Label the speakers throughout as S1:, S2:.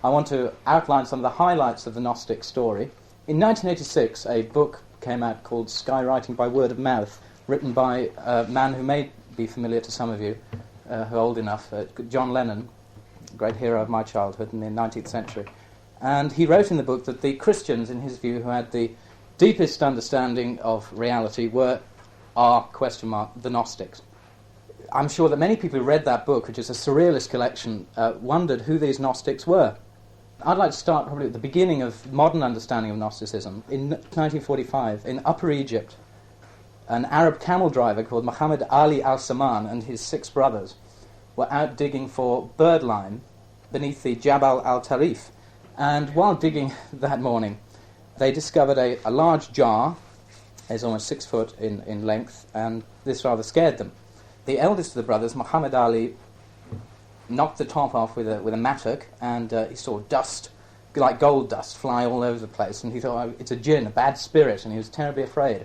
S1: I want to outline some of the highlights of the Gnostic story. In 1986, a book came out called Skywriting by Word of Mouth, written by a man who may be familiar to some of you, who are old enough, John Lennon, great hero of my childhood in the 19th century. And he wrote in the book that the Christians, in his view, who had the deepest understanding of reality are, the Gnostics. I'm sure that many people who read that book, which is a surrealist collection, wondered who these Gnostics were. I'd like to start probably at the beginning of modern understanding of Gnosticism. In 1945, in Upper Egypt, an Arab camel driver called Muhammad Ali al-Saman and his 6 brothers were out digging for birdlime beneath the Jabal al-Tarif. And while digging that morning, they discovered a large jar. It's almost 6 foot in length, and this rather scared them. The eldest of the brothers, Muhammad Ali, knocked the top off with a mattock, and he saw dust, like gold dust, fly all over the place, and he thought, oh, it's a jinn, a bad spirit, and he was terribly afraid.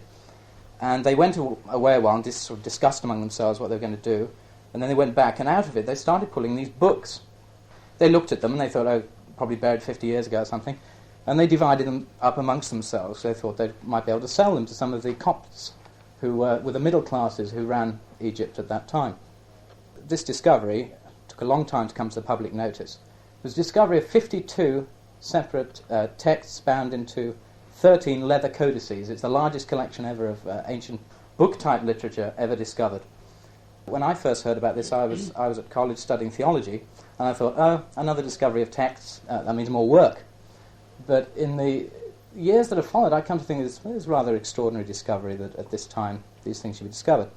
S1: And they went away a while and sort of discussed among themselves what they were going to do, and then they went back, and out of it they started pulling these books. They looked at them, and they thought, oh, probably buried 50 years ago or something, and they divided them up amongst themselves. They thought they might be able to sell them to some of the Copts, who were the middle classes who ran Egypt at that time. This discovery took a long time to come to the public notice. It was the discovery of 52 separate texts bound into 13 leather codices. It's the largest collection ever of ancient book-type literature ever discovered. When I first heard about this, I was at college studying theology, and I thought, oh, another discovery of texts, that means more work. But in the years that have followed, I come to think it's a rather extraordinary discovery that at this time these things should be discovered.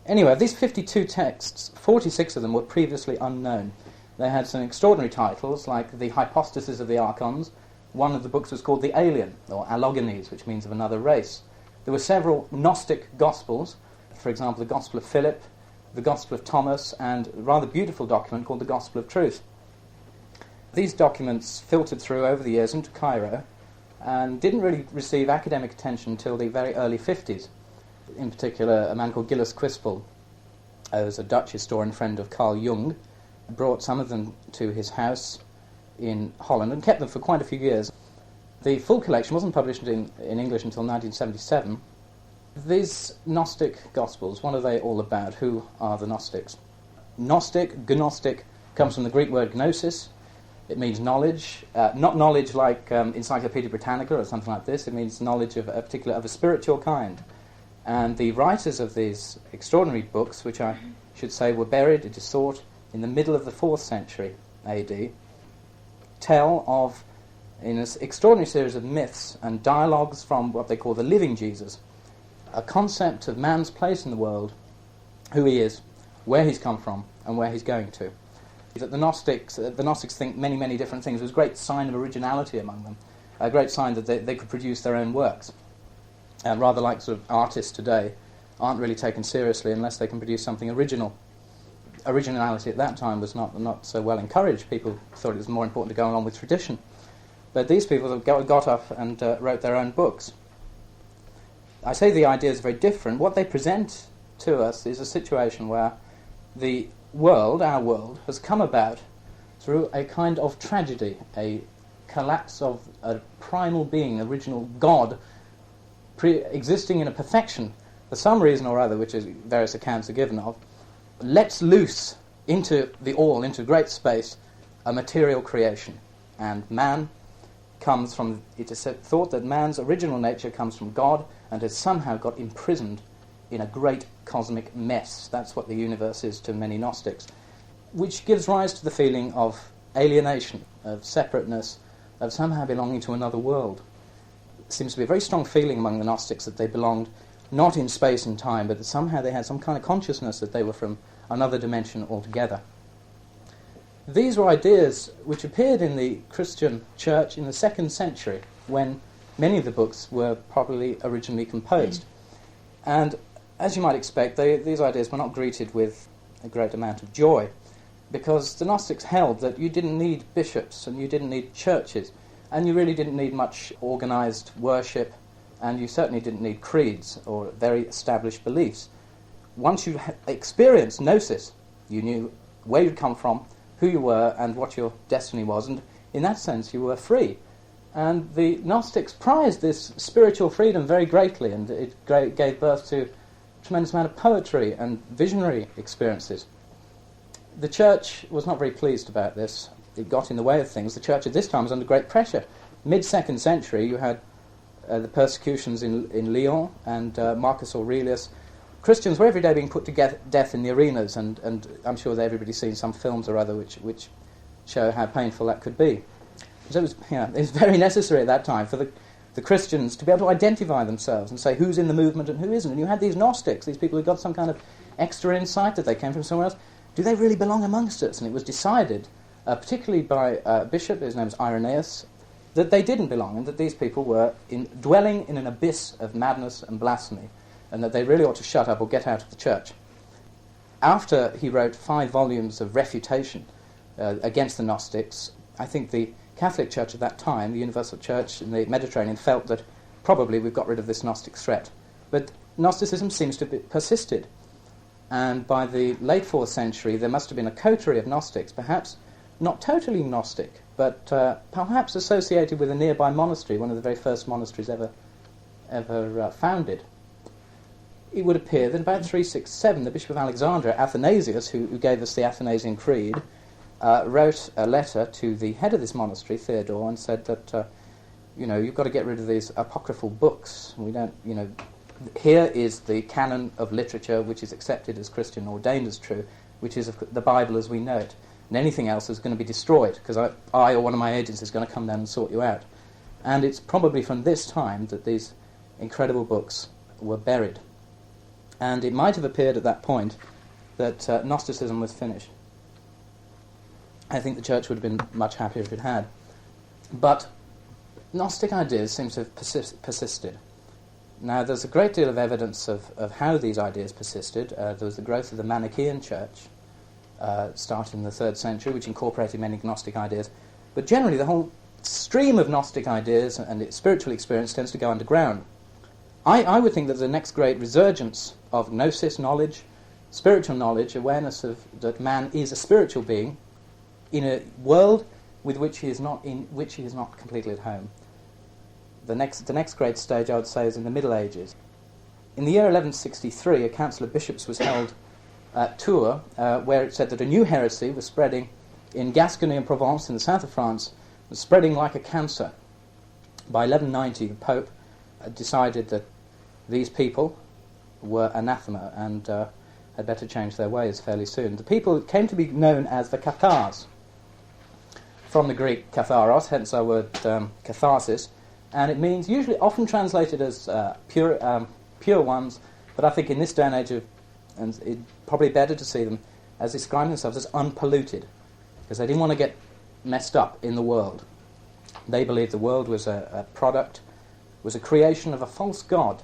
S1: Anyway, of these 52 texts, 46 of them were previously unknown. They had some extraordinary titles, like the Hypostasis of the Archons. One of the books was called The Alien, or Allogenes, which means of another race. There were several Gnostic Gospels, for example, the Gospel of Philip, the Gospel of Thomas, and a rather beautiful document called the Gospel of Truth. These documents filtered through over the years into Cairo and didn't really receive academic attention until the very early 50s. In particular, a man called Gilles Quispel, who was a Dutch historian friend of Carl Jung, brought some of them to his house in Holland and kept them for quite a few years. The full collection wasn't published in English until 1977. These Gnostic Gospels, what are they all about? Who are the Gnostics? Gnostic, comes from the Greek word gnosis. It means knowledge, not knowledge like Encyclopedia Britannica or something like this. It means knowledge of a spiritual kind. And the writers of these extraordinary books, which I should say were buried, it is thought, in the middle of the 4th century AD, tell of, in an extraordinary series of myths and dialogues from what they call the living Jesus, a concept of man's place in the world, who he is, where he's come from, and where he's going to. That the Gnostics think many, many different things. It was a great sign of originality among them, a great sign that they could produce their own works. Rather like sort of artists today, aren't really taken seriously unless they can produce something original. Originality at that time was not so well encouraged. People thought it was more important to go along with tradition. But these people got up and wrote their own books. I say the ideas are very different. What they present to us is a situation where the world, our world, has come about through a kind of tragedy, a collapse of a primal being, original God, existing in a perfection, for some reason or other, which is various accounts are given of, lets loose into the all, into great space, a material creation. And man comes from, it is thought that man's original nature comes from God and has somehow got imprisoned in a great cosmic mess. That's what the universe is to many Gnostics, which gives rise to the feeling of alienation, of separateness, of somehow belonging to another world. It seems to be a very strong feeling among the Gnostics that they belonged not in space and time, but that somehow they had some kind of consciousness that they were from another dimension altogether. These were ideas which appeared in the Christian church in the 2nd century, when many of the books were probably originally composed. And as you might expect, these ideas were not greeted with a great amount of joy, because the Gnostics held that you didn't need bishops and you didn't need churches, and you really didn't need much organized worship, and you certainly didn't need creeds or very established beliefs. Once you experienced Gnosis, you knew where you'd come from, who you were, and what your destiny was, and in that sense you were free. And the Gnostics prized this spiritual freedom very greatly, and it gave birth to a tremendous amount of poetry and visionary experiences. The church was not very pleased about this. It got in the way of things. The church at this time was under great pressure. Mid-2nd century, you had the persecutions in Lyon and Marcus Aurelius. Christians were every day being put to death in the arenas, and I'm sure that everybody's seen some films or other which show how painful that could be. So it was very necessary at that time for the Christians to be able to identify themselves and say who's in the movement and who isn't. And you had these Gnostics, these people who got some kind of extra insight that they came from somewhere else. Do they really belong amongst us? And it was decided, particularly by a bishop, his name was Irenaeus, that they didn't belong, and that these people were dwelling in an abyss of madness and blasphemy, and that they really ought to shut up or get out of the church. After he wrote 5 volumes of refutation against the Gnostics, I think the Catholic Church at that time, the Universal Church in the Mediterranean, felt that probably we've got rid of this Gnostic threat. But Gnosticism seems to have persisted, and by the late 4th century there must have been a coterie of Gnostics, perhaps not totally Gnostic, but perhaps associated with a nearby monastery, one of the very first monasteries ever founded. It would appear that about 367, the Bishop of Alexandria, Athanasius, who gave us the Athanasian Creed, wrote a letter to the head of this monastery, Theodore, and said that, you've got to get rid of these apocryphal books. We don't, here is the canon of literature which is accepted as Christian, ordained as true, which is the Bible as we know it. And anything else is going to be destroyed, because I or one of my agents is going to come down and sort you out. And it's probably from this time that these incredible books were buried. And it might have appeared at that point that Gnosticism was finished. I think the church would have been much happier if it had. But Gnostic ideas seem to have persisted. Now, there's a great deal of evidence of how these ideas persisted. There was the growth of the Manichaean church, starting in the 3rd century, which incorporated many Gnostic ideas. But generally, the whole stream of Gnostic ideas and its spiritual experience tends to go underground. I would think that the next great resurgence of Gnosis knowledge, spiritual knowledge, awareness of that man is a spiritual being in a world with which he is not completely at home. The next great stage, I would say, is in the Middle Ages. In the year 1163, a council of bishops was held at Tours, where it said that a new heresy was spreading in Gascony and Provence, in the south of France, was spreading like a cancer. By 1190, the Pope decided that these people were anathema and had better change their ways fairly soon. The people came to be known as the Cathars, from the Greek katharos, hence our word catharsis, and it means, usually often translated as pure ones, but I think in this day and age, and it's probably better to see them as describing themselves as unpolluted, because they didn't want to get messed up in the world. They believed the world was a product, was a creation of a false god,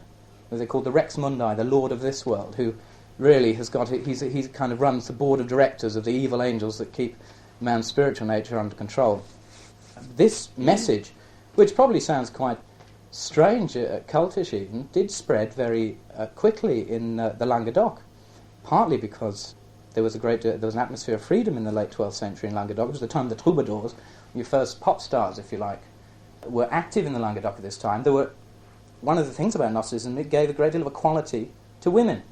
S1: as they called the Rex Mundi, the Lord of this world, who really has got, he kind of runs the board of directors of the evil angels that keep man's spiritual nature under control. This message, which probably sounds quite strange, cultish even, did spread very quickly in the Languedoc, partly because there was an atmosphere of freedom in the late 12th century in Languedoc. It was the time of the troubadours, your first pop stars, if you like, were active in the Languedoc at this time. One of the things about Gnosticism, it gave a great deal of equality to women,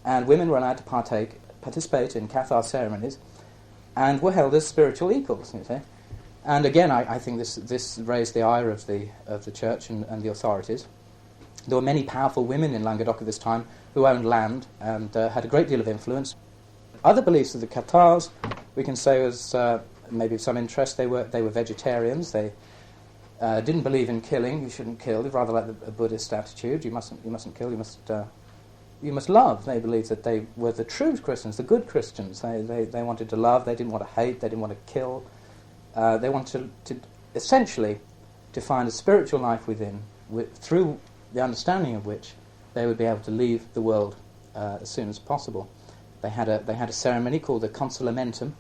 S1: and women were allowed to participate in Cathar ceremonies, and were held as spiritual equals, you see. And again, I think this raised the ire of the church and the authorities. There were many powerful women in Languedoc at this time who owned land and had a great deal of influence. Other beliefs of the Cathars, we can say, was maybe of some interest. They were vegetarians. They didn't believe in killing. You shouldn't kill. Rather like a Buddhist attitude. You mustn't kill. You must love. They believed that they were the true Christians, the good Christians. They wanted to love. They didn't want to hate. They didn't want to kill. They wanted to essentially to find a spiritual life within, through the understanding of which they would be able to leave the world as soon as possible. They had a ceremony called the Consolamentum,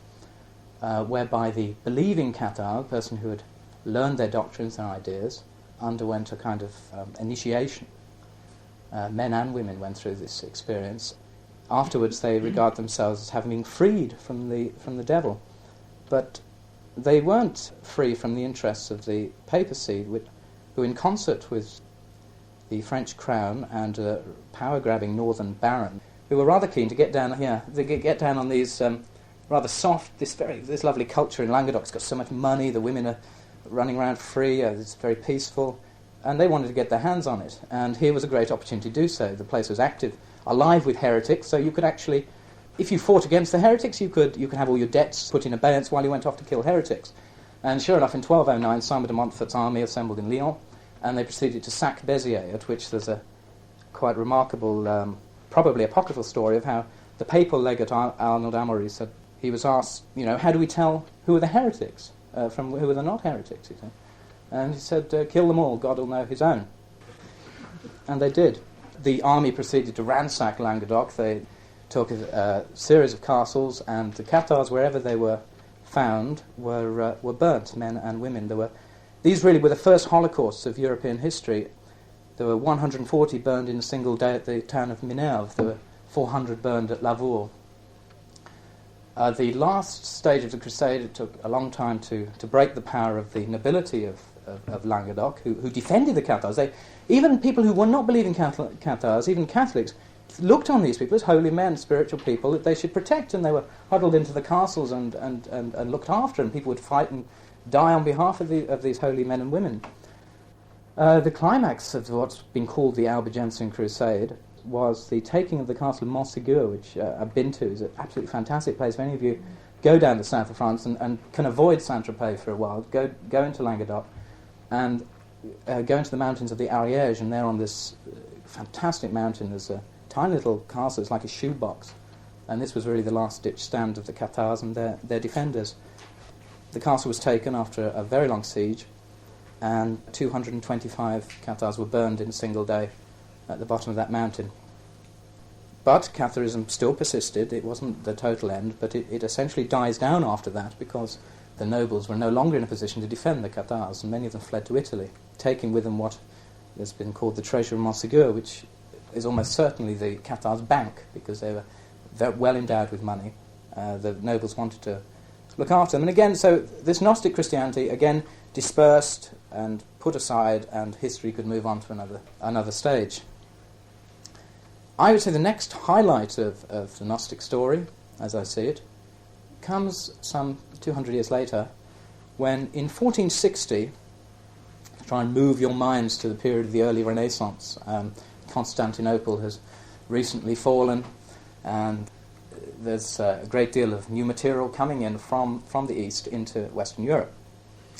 S1: whereby the believing Cathar, the person who had learned their doctrines and ideas, underwent a kind of initiation. Men and women went through this experience. Afterwards, they regard themselves as having been freed from the devil. But they weren't free from the interests of the papacy, who in concert with the French crown and a power-grabbing northern baron, who were rather keen to get down here. They get down on these rather soft, this lovely culture in Languedoc. It's got so much money, the women are running around free, it's very peaceful, and they wanted to get their hands on it. And here was a great opportunity to do so. The place was active, alive with heretics, so you could actually, if you fought against the heretics, you could have all your debts put in abeyance while you went off to kill heretics. And sure enough, in 1209, Simon de Montfort's army assembled in Lyon, and they proceeded to sack Béziers, at which there's a quite remarkable, probably apocryphal story of how the papal legate Arnold Amaury said, he was asked, how do we tell who are the heretics from who are the not heretics, he said. And he said, kill them all, God will know his own. And they did. The army proceeded to ransack Languedoc. They took a series of castles, and the Cathars, wherever they were found, were burnt, men and women. These really were the first holocausts of European history. There were 140 burned in a single day at the town of Minerve. There were 400 burned at Lavour. The last stage of the crusade, it took a long time to break the power of the nobility of Languedoc, who defended the Cathars. Even people who were not believing Cathars, even Catholics, looked on these people as holy men, spiritual people that they should protect, and they were huddled into the castles and looked after, and people would fight and die on behalf of these holy men and women. The climax of what's been called the Albigensian Crusade was the taking of the castle of Montségur, which I've been to. It's an absolutely fantastic place. If any of you go down the south of France and can avoid Saint-Tropez for a while, go into Languedoc and go into the mountains of the Ariège, and there on this fantastic mountain there's a tiny little castle. It's like a shoebox, and this was really the last-ditch stand of the Cathars and their defenders. The castle was taken after a very long siege, and 225 Cathars were burned in a single day at the bottom of that mountain. But Catharism still persisted. It wasn't the total end, but it essentially dies down after that because the nobles were no longer in a position to defend the Cathars, and many of them fled to Italy, taking with them what has been called the treasure of Montségur, which is almost certainly the Cathars' bank, because they were very well endowed with money. The nobles wanted to look after them. And again, so this Gnostic Christianity, again, dispersed and put aside, and history could move on to another stage. I would say the next highlight of the Gnostic story, as I see it, comes some 200 years later, when in 1460, to try and move your minds to the period of the early Renaissance, Constantinople has recently fallen, and there's a great deal of new material coming in from the East into Western Europe.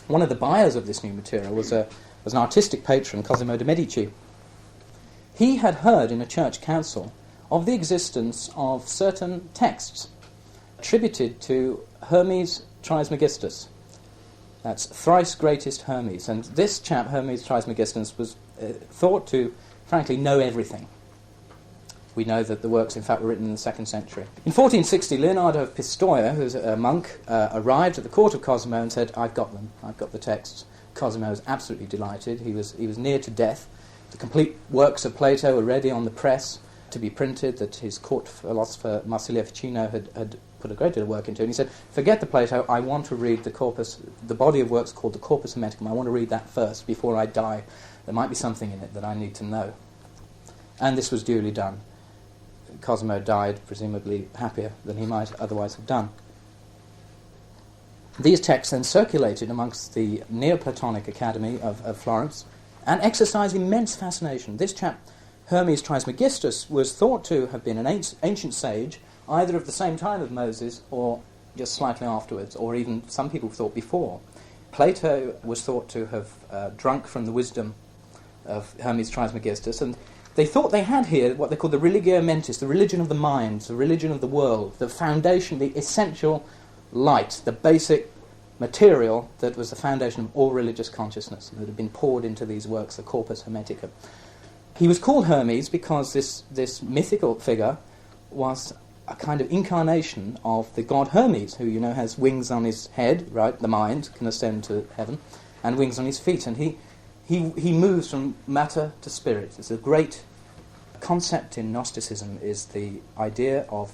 S1: One of the buyers of this new material was an artistic patron, Cosimo de' Medici. He had heard in a church council of the existence of certain texts attributed to Hermes Trismegistus. That's thrice greatest Hermes. And this chap, Hermes Trismegistus, was thought to, frankly, know everything. We know that the works, in fact, were written in the 2nd century. In 1460, Leonardo of Pistoia, who was a monk, arrived at the court of Cosimo and said, I've got them, I've got the texts. Cosimo was absolutely delighted. He was near to death. The complete works of Plato were ready on the press to be printed, that his court philosopher Marsilio Ficino had put a great deal of work into. And he said, forget the Plato, I want to read the body of works called the Corpus Hermeticum. I want to read that first before I die. There might be something in it that I need to know. And this was duly done. Cosimo died, presumably happier than he might otherwise have done. These texts then circulated amongst the Neoplatonic Academy of Florence and exercised immense fascination. This chap, Hermes Trismegistus, was thought to have been an ancient sage, either of the same time of Moses or just slightly afterwards, or even some people thought before. Plato was thought to have drunk from the wisdom of Hermes Trismegistus, and they thought they had here what they called the religio mentis, the religion of the mind, the religion of the world, the foundation, the essential light, the basic material that was the foundation of all religious consciousness that had been poured into these works, the Corpus Hermeticum. He was called Hermes because this mythical figure was a kind of incarnation of the god Hermes, who, has wings on his head, right, the mind, can ascend to heaven, and wings on his feet, and he moves from matter to spirit. It's a great concept in Gnosticism, is the idea of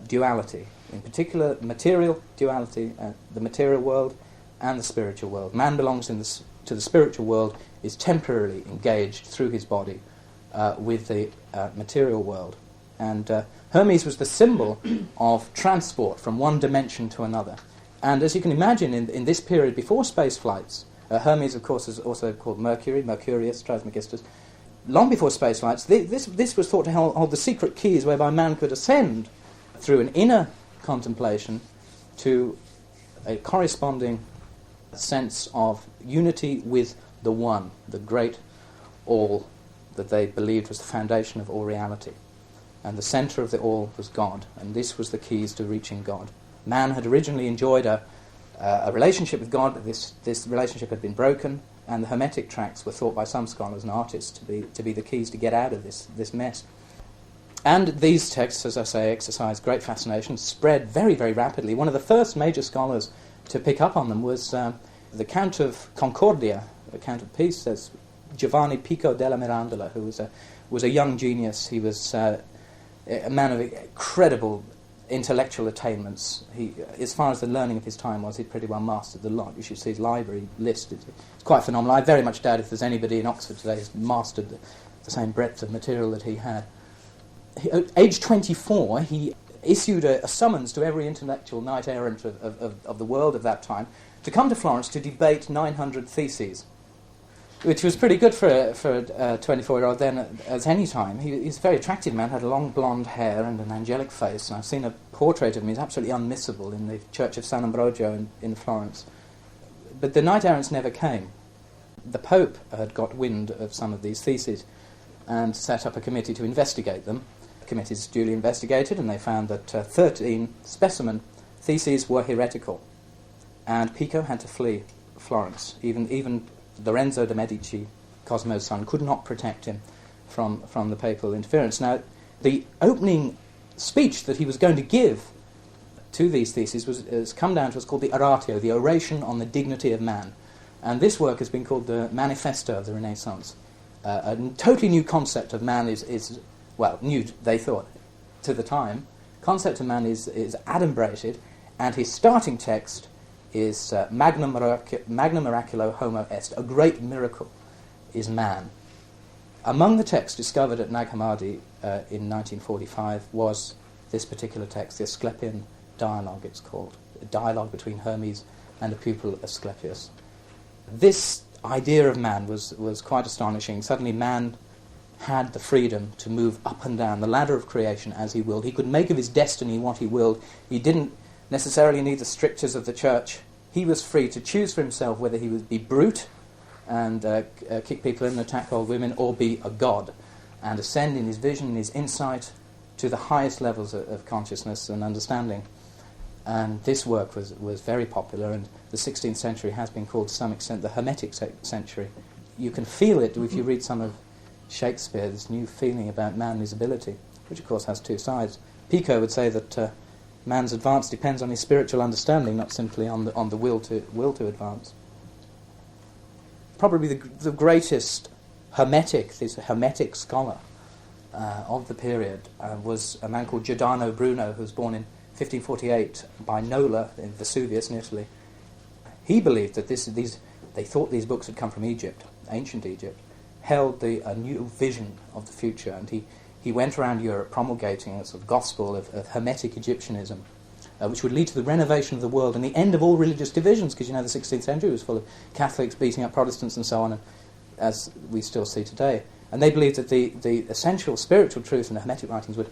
S1: duality, in particular material duality, the material world, and the spiritual world. Man belongs to the spiritual world, is temporarily engaged through his body with the material world. And Hermes was the symbol of transport from one dimension to another. And as you can imagine, in this period before space flights, Hermes, of course, is also called Mercury, Mercurius, Trismegistus. Long before space flights, this was thought to hold the secret keys whereby man could ascend through an inner contemplation to a corresponding sense of unity with the One, the great All that they believed was the foundation of all reality. And the centre of the All was God, and this was the keys to reaching God. Man had originally enjoyed a relationship with God, but this relationship had been broken, and the Hermetic tracts were thought by some scholars and artists to be the keys to get out of this mess. And these texts, as I say, exercised great fascination, spread very, very rapidly. One of the first major scholars to pick up on them was the Count of Concordia, the Count of Peace, as Giovanni Pico della Mirandola, who was a young genius. He was a man of incredible intellectual attainments. He, as far as the learning of his time was, he pretty well mastered the lot. You should see his library list. It's quite phenomenal. I very much doubt if there's anybody in Oxford today who's mastered the same breadth of material that he had. At age 24, he issued a summons to every intellectual knight-errant of the world of that time to come to Florence to debate 900 theses, which was pretty good for a 24-year-old then as any time. He's a very attractive man, had long blonde hair and an angelic face, and I've seen a portrait of him. He's absolutely unmissable in the Church of San Ambrogio in Florence. But the knight-errants never came. The Pope had got wind of some of these theses and set up a committee to investigate them. The committees duly investigated, and they found that 13 specimen theses were heretical, and Pico had to flee Florence. Even Lorenzo de' Medici, Cosimo's son, could not protect him from the papal interference. Now, the opening speech that he was going to give to these theses has come down to what's called the Oratio, the Oration on the Dignity of Man. And this work has been called the Manifesto of the Renaissance. A totally new concept of man is well, new, they thought, to the time. Concept of man is adumbrated, and his starting text is Magna Miraculo Homo Est, a great miracle is man. Among the texts discovered at Nag Hammadi in 1945 was this particular text, the Asclepian Dialogue, it's called, a dialogue between Hermes and a pupil, Asclepius. This idea of man was quite astonishing. Suddenly man had the freedom to move up and down the ladder of creation as he willed. He could make of his destiny what he willed. He didn't necessarily need the strictures of the church. He was free to choose for himself whether he would be brute and kick people in and attack old women, or be a god and ascend in his vision and his insight to the highest levels of consciousness and understanding. And this work was very popular, and the 16th century has been called to some extent the Hermetic century. You can feel it if you read some of Shakespeare, this new feeling about man and his ability, which of course has two sides. Pico would say that man's advance depends on his spiritual understanding, not simply on the will to advance. Probably the greatest Hermetic scholar of the period was a man called Giordano Bruno, who was born in 1548 by Nola in Vesuvius in Italy. He believed that they thought these books had come from Egypt, ancient Egypt, held a new vision of the future, and he went around Europe promulgating a sort of gospel of Hermetic Egyptianism, which would lead to the renovation of the world and the end of all religious divisions, because the 16th century was full of Catholics beating up Protestants and so on, as we still see today. And they believed that the essential spiritual truth in the Hermetic writings would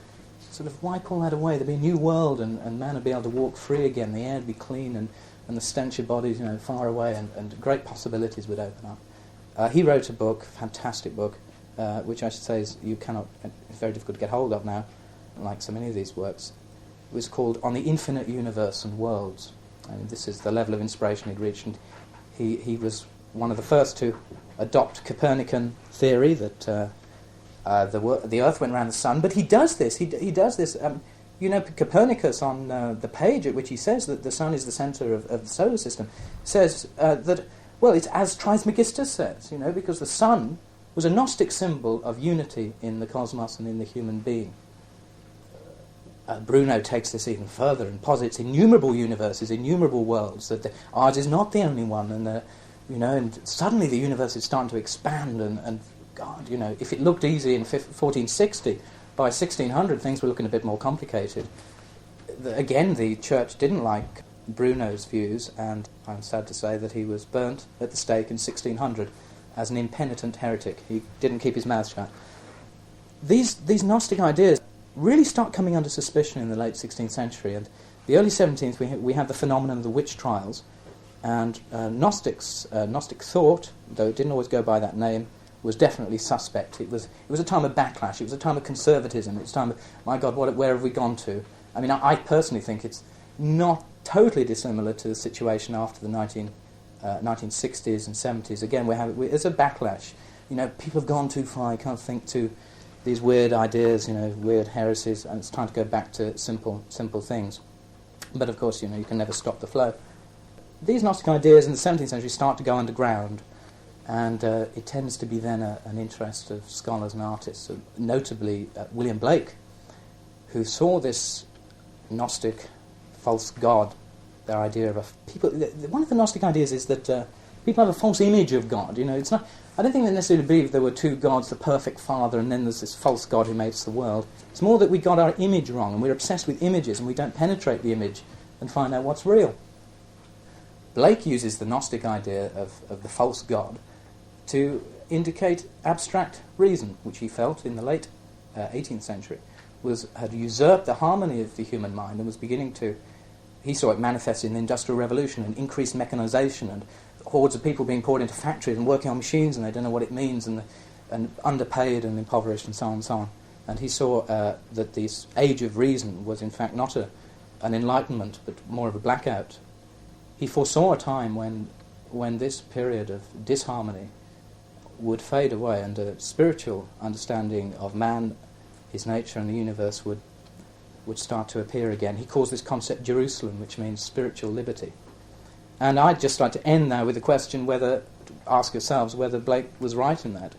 S1: sort of wipe all that away. There'd be a new world, and man would be able to walk free again, the air would be clean, and the stench of bodies far away, and great possibilities would open up. He wrote a book, fantastic book, which I should say it's very difficult to get hold of now, like so many of these works. It was called On the Infinite Universe and Worlds. And this is the level of inspiration he'd reached, and he was one of the first to adopt Copernican theory that the Earth went around the Sun. But he does this. Copernicus, on the page at which he says that the Sun is the centre of the solar system, says that, well, it's as Trismegistus says, because the Sun was a Gnostic symbol of unity in the cosmos and in the human being. Bruno takes this even further and posits innumerable universes, innumerable worlds, that ours is not the only one, and suddenly the universe is starting to expand, and God, if it looked easy in 1460, by 1600 things were looking a bit more complicated. Again, the church didn't like Bruno's views, and I'm sad to say that he was burnt at the stake in 1600 as an impenitent heretic. He didn't keep his mouth shut. These Gnostic ideas really start coming under suspicion in the late 16th century, and the early 17th we have the phenomenon of the witch trials, and Gnostic thought, though it didn't always go by that name, was definitely suspect. It was a time of backlash, it was a time of conservatism, it was a time of, my God, where have we gone to? I mean, I personally think it's not totally dissimilar to the situation after the 1960s and 70s. Again, there's a backlash. People have gone too far, you can't think to these weird ideas, weird heresies, and it's time to go back to simple things. But of course, you can never stop the flow. These Gnostic ideas in the 17th century start to go underground, and it tends to be then an interest of scholars and artists, notably William Blake, who saw this Gnostic false god, their idea of one of the Gnostic ideas is that people have a false image of God. It's not. I don't think they necessarily believe there were two gods, the perfect Father, and then there's this false God who makes the world. It's more that we got our image wrong, and we're obsessed with images, and we don't penetrate the image and find out what's real. Blake uses the Gnostic idea of the false God to indicate abstract reason, which he felt in the late 18th century had usurped the harmony of the human mind and was beginning to. He saw it manifest in the Industrial Revolution and increased mechanization and hordes of people being poured into factories and working on machines, and they don't know what it means, and underpaid and impoverished and so on and so on. And he saw that this age of reason was in fact not an enlightenment but more of a blackout. He foresaw a time when this period of disharmony would fade away and a spiritual understanding of man, his nature and the universe would start to appear again. He calls this concept Jerusalem, which means spiritual liberty. And I'd just like to end now with the question ask yourselves whether Blake was right in that.